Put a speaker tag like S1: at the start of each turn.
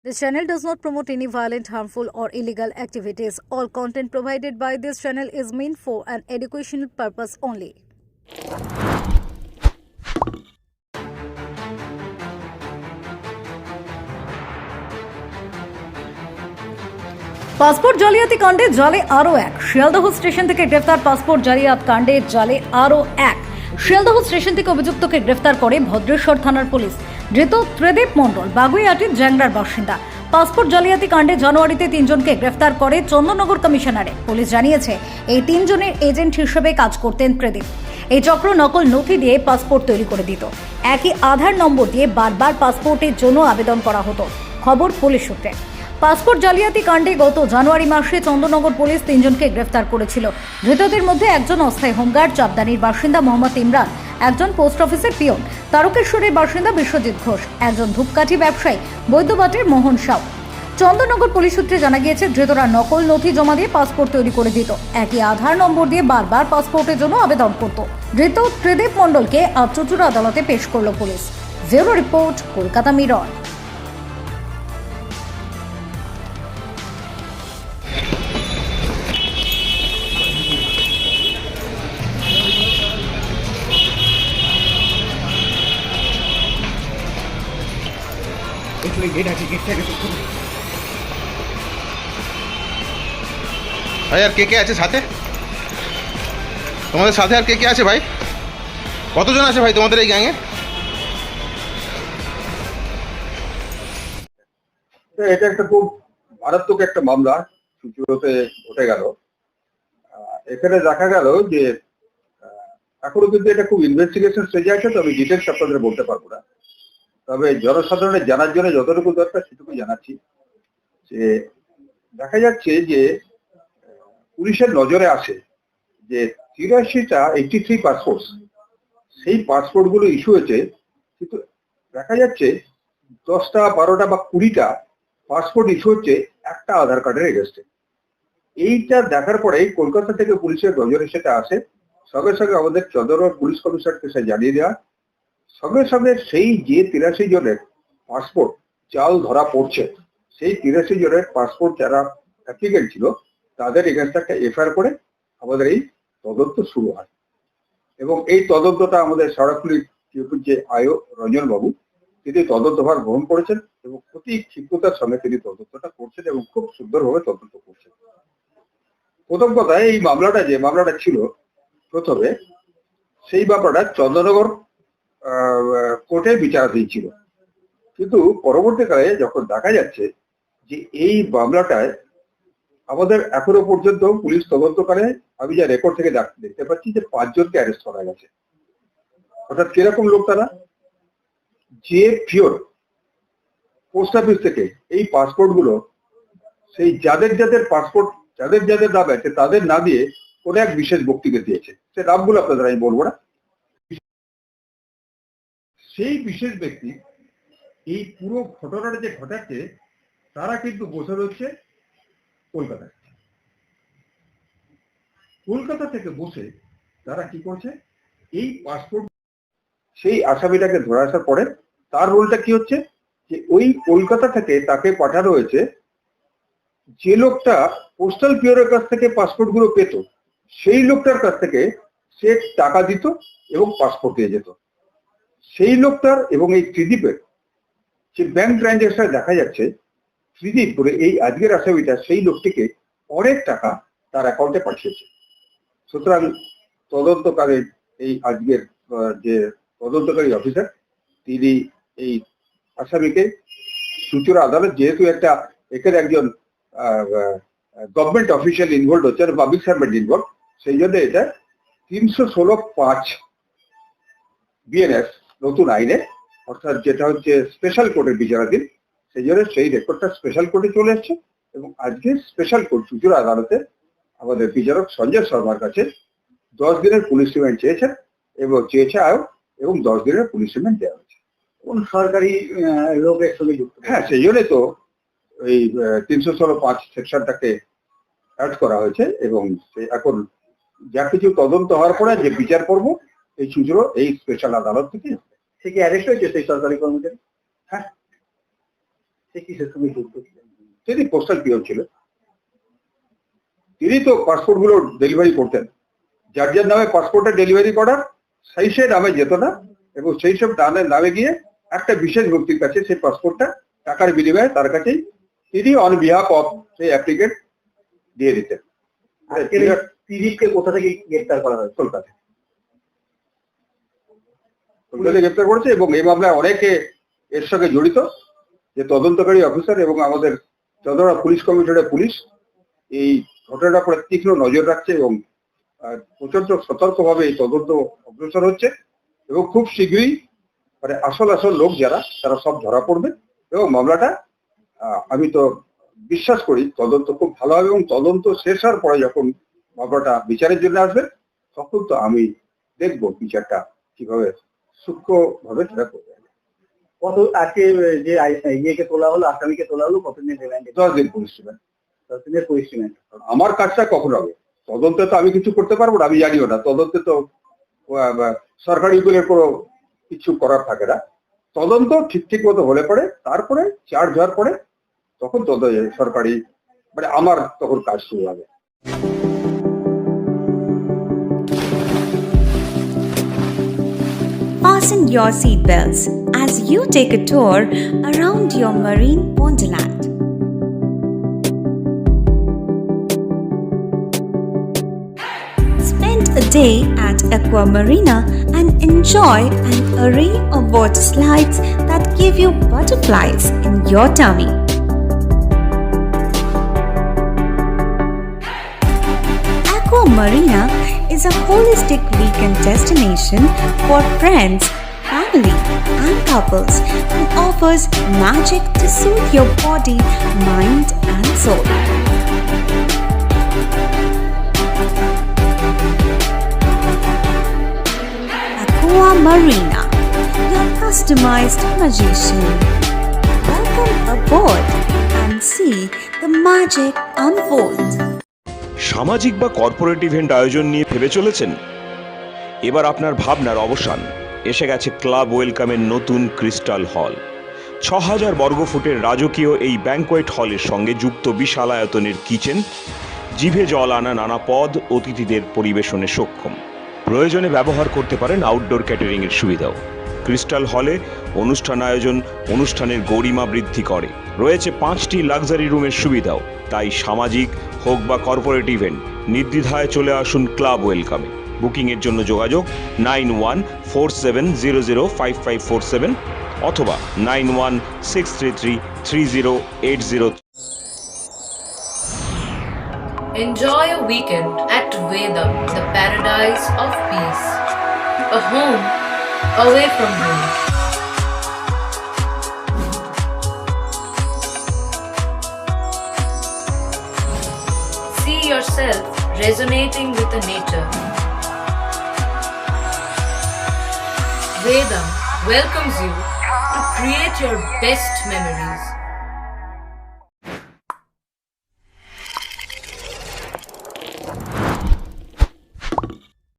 S1: This channel does not promote any violent, harmful, or illegal activities. All content provided by this channel is meant for an educational purpose only. Passport জালিয়াতি কাণ্ডে জালে আরও এক। Sealdah station থেকে গ্রেফতার passport জালিয়াত কাণ্ডে জালে আরও এক। শিয়ালদহ স্টেশন থেকে অভিযুক্তকে গ্রেফতার করে ভদ্রেশ্বর থানার পুলিশ। ধৃত ত্রিদীপ মণ্ডল বাগুইআটির জ্যাংড়ার বাসিন্দা। পাসপোর্ট জালিয়াতি কাণ্ডে জানুয়ারিতে 3 জনকে গ্রেফতার করে চন্দননগর কমিশনারে। পুলিশ জানিয়েছে এই 3 জনের এজেন্ট হিসেবে কাজ করতেন ত্রিদীপ। এই চক্র নকল নথি দিয়ে পাসপোর্ট তৈরি করে দিত। একই আধার নম্বর দিয়ে বারবার পাসপোর্টের জন্য আবেদন করা হতো। খবর পুলিশ সূত্রে। পাসপোর্ট জালিয়াতি কাণ্ডে গত জানুয়ারি মাসে চন্দননগর পুলিশ 3 জনকে গ্রেফতার করেছিল। ধৃতদের মধ্যে একজন অস্থায়ী হোমগার্ড চাপদানির বাসিন্দা মোহাম্মদ ইমরান, একজন পোস্ট অফিসের পিয়ন তারকেশ্বরের বাসিন্দা বিশ্বজিৎ ঘোষ, একজন ধূপকাঠি ব্যবসায়ী বৈদ্যবাটের মোহন সাউ। চন্দননগর পুলিশ সূত্রে জানা গিয়েছে ধৃতরা নকল নথি জমা দিয়ে পাসপোর্ট তৈরি করে দিত। একই আধার নম্বর দিয়ে বারবার পাসপোর্টের জন্য আবেদন করত। ধৃত ত্রিদীপ মণ্ডলকে আজ চুঁচুড়া আদালতে পেশ করল police. Bureau report, Kolkata mirror.
S2: ভাই আর কে আছে সাথে? তোমাদের সাথে আর কে আছে ভাই? কতজন আছে ভাই তোমাদের এই গ্যাংয়ে?
S3: এটা একটা খুব মারাত্মক একটা মামলা চুঁচুড়াতে ঘটে গেল। এখানে দেখা গেল যে এখনো কিন্তু এটা খুব ইনভেস্টিগেশন স্টেজে আছে, তবে ডিটেলস আপনাদের বলতে পারবো না। তবে জনসাধারণের জানার জন্য যতটুকু দরকার সেটুকু জানাচ্ছি যে দেখা যাচ্ছে যে পুলিশের নজরে আসে যে 83টা 83 পাসপোর্ট, সেই পাসপোর্ট গুলো ইস্যু হয়েছে, কিন্তু দেখা যাচ্ছে 10টা 12টা বা 20টা পাসপোর্ট ইস্যু হচ্ছে একটা আধার কার্ডের এগেস্টে। এইটা দেখার পরেই কলকাতা থেকে পুলিশের নজরে সেটা আসে। সঙ্গে সঙ্গে আমাদের চন্দননগর পুলিশ কমিশনারকে সে জানিয়ে দেওয়া, সঙ্গে সঙ্গে সেই যে 83 জনের পাসপোর্ট জাল ধরা পড়ছে, সেই 83 জনের পাসপোর্ট যারা অ্যাপ্লিকেন্ট ছিল তাদের এগেন্স্টে একটা এফআইআর করে আমাদের এই তদন্ত শুরু হয়। এবং এই তদন্তটা আমাদের সরাসরি যে আয়ো রঞ্জন বাবু তিনি তদন্তভার গ্রহণ করেছেন এবং অতি ক্ষিপ্রতার সঙ্গে তিনি তদন্তটা করছেন এবং খুব সুন্দরভাবে তদন্ত করছেন। প্রথম কথা, এই মামলাটা যে মামলাটা ছিল প্রথমে, সেই ব্যাপারটা চন্দননগর কোর্টে বিচারাধীন ছিল, কিন্তু পরবর্তীকালে যখন দেখা যাচ্ছে যে এই মামলাটায় আমাদের এখনো পর্যন্ত পুলিশ তদন্তকারে আমি যা রেকর্ড থেকে দেখতে পাচ্ছি যে 5 জনকে অ্যারেস্ট করা গেছে। অর্থাৎ কিরকম লোক তারা? যে পিওর পোস্ট অফিস থেকে এই পাসপোর্ট গুলো সেই যাদের যাদের পাসপোর্ট যাদের যাদের নাম আছে তাদের না দিয়ে কোন এক বিশেষ ব্যক্তিকে দিয়েছে, সে নামগুলো আপনাদের আমি বলবো না। সেই বিশেষ ব্যক্তি এই পুরো ঘটনাটা যে ঘটাচ্ছে তারা কিন্তু বসে রয়েছে কলকাতায়। কলকাতা থেকে বসে তারা কি করছে, এই পাসপোর্ট সেই আসামিটাকে ধরে আসার পরে তার রোলটা কি হচ্ছে যে ওই কলকাতা থেকে তাকে পাঠানো হয়েছে যে লোকটা পোস্টাল পিওরের কাছ থেকে পাসপোর্ট গুলো পেত, সেই লোকটার কাছ থেকে সে টাকা দিত এবং পাসপোর্ট দিয়ে যেত। সেই লোকটার এবং এই ত্রিদীপের যে ব্যাংক ট্রানজাকশন দেখা যাচ্ছে, ত্রিদীপ করে এই আজকের আসামিটা সেই লোকটিকে অনেক টাকা তার অ্যাকাউন্টে পাঠিয়েছে। সুতরাং তদন্তকারী এই আজকের যে তদন্তকারী অফিসার তিনি এই আসামিকে চুঁচুড়া আদালত, যেহেতু একটা এখানে একজন গভর্নমেন্ট অফিসিয়াল ইনভলভ হচ্ছে, পাবলিক সার্ভেন্ট ইনভলভ, সেই জন্য এটা 316(5) বিএনএস নতুন আইনে, অর্থাৎ যেটা হচ্ছে স্পেশাল কোর্টের বিচারাধীন, সেই জন্য সেই রেকর্ডটা স্পেশাল কোর্টে চলে এসছে এবং আজকে স্পেশাল কোর্ট চুঁচুড়া আদালতে আমাদের বিচারক সঞ্জয় শর্মার কাছে 10 দিনের পুলিশ রিমান্ড চেয়েছেন এবং চেয়েছে আয়ো এবং 10 দিনের পুলিশ রিমান্ড দেওয়া হয়েছে।
S4: কোন সরকারি লোকের সঙ্গে যুক্ত?
S3: হ্যাঁ, সেই জন্য তো এই 316(5) সেকশনটাকে অ্যাড করা হয়েছে এবং এখন যা কিছু তদন্ত হওয়ার পরে যে বিচার করব এই চুঁচুড়ো এই স্পেশাল আদালত থেকে।
S4: সে কি অ্যারেস্ট হয়েছে সেই সরকারি কর্মচারী?
S3: হ্যাঁ,
S4: সে কিসের সঙ্গে যুক্ত ছিলেন?
S3: তিনি পোস্টাল পিয়ন ছিলেন। তিনি তো পাসপোর্ট গুলো ডেলিভারি করতেন। যার যার নামে পাসপোর্টটা ডেলিভারি করার সেই সে নামে যেত না, এবং সেই সব নামে গিয়ে একটা বিশেষ ব্যক্তির কাছে সেই পাসপোর্টটা টাকার বিনিময়ে তার কাছেই তিনি অন বিহাফ অফ সেই অ্যাপ্লিকেন্ট দিয়ে দিতেন।
S4: আজকের এই ত্রিদীপকে কোথা থেকে গ্রেপ্তার করা হয়েছে?
S3: কলকাতায় গ্রেপ্তার করেছে, এবং এই মামলায় অনেকে এর সঙ্গে জড়িত, যে তদন্তকারী অফিসার এবং আমাদের চন্দ্রকোনা পুলিশ কমিশনের পুলিশ এই ঘটনাটা পরে তীক্ষ্ণ নজর রাখছে, এবং প্রচন্ড সতর্কভাবে এই তদন্ত অগ্রসর হচ্ছে, এবং খুব শীঘ্রই মানে আসল লোক যারা তারা সব ধরা পড়বে, এবং মামলাটা আমি তো বিশ্বাস করি তদন্ত খুব ভালো হবে, এবং তদন্ত শেষ হওয়ার পরে যখন মামলাটা বিচারের জন্য আসবে তখন তো আমি দেখবো বিচারটা কিভাবে সূক্ষ্মভাবে সেটা করবে।
S4: কত আজকে যে ইয়েকে তোলা হলো, আসামিকে তোলা হলো, কতদিনের রিমান্ডে?
S3: 10 দিন পুলিশ রিমান্ড।
S4: 10 দিনের পুলিশ রিমান্ড।
S3: আমার কাজটা কখন হবে? তদন্তে তো আমি কিছু করতে পারবো না, আমি জানিও না। তদন্তে তো সরকারি উকিলের কোনো কিছু করার থাকে না। তদন্ত ঠিক মতো হলে পরে তারপরে চার্জ হওয়ার পরে তখন সরকারি মানে আমার তখন কাজ শুরু হবে।
S5: Fasten your seatbelts as you take a tour around your marine wonderland. Spend a day at Aqua Marina and enjoy an array of water slides that give you butterflies in your tummy. Aqua Marina is a holistic weekend destination for friends, family, and couples and offers magic to soothe your body, mind, and soul. Aqua Marina, your customized magician. Welcome aboard and see the magic unfold.
S6: সামাজিক বা corporate event আয়োজন নিয়ে ভেবে চলেছেন? এবার আপনার ভাবনার অবসান। এসে গেছে ক্লাব ওয়েলকামের নতুন ক্রিস্টাল হল। 6000 বর্গফুটের রাজকীয় এই ব্যাংকোয়েট হলের সঙ্গে যুক্ত বিশাল আয়তনের কিচেন, জিভে জল আনা নানা পদ অতিথিদের পরিবেশনে সক্ষম। প্রয়োজনে ব্যবহার করতে পারেন আউটডোর ক্যাটারিং এর সুবিধাও। ক্রিস্টাল হলে অনুষ্ঠান আয়োজন অনুষ্ঠানের গরিমা বৃদ্ধি করে। রয়েছে 5টি লাক্সারি রুমের সুবিধাও। তাই সামাজিক হোক বা কর্পোরেট ইভেন্ট নির্দ্বিধায় চলে আসুন ক্লাব ওয়েলকামে। বুকিংয়ের জন্য যোগাযোগ 9147005547 অথবা 9163333080।
S7: Enjoy a weekend at Vedam, the paradise of peace. A home away from home. See yourself resonating with the nature. Vedam welcomes you to create your best memories.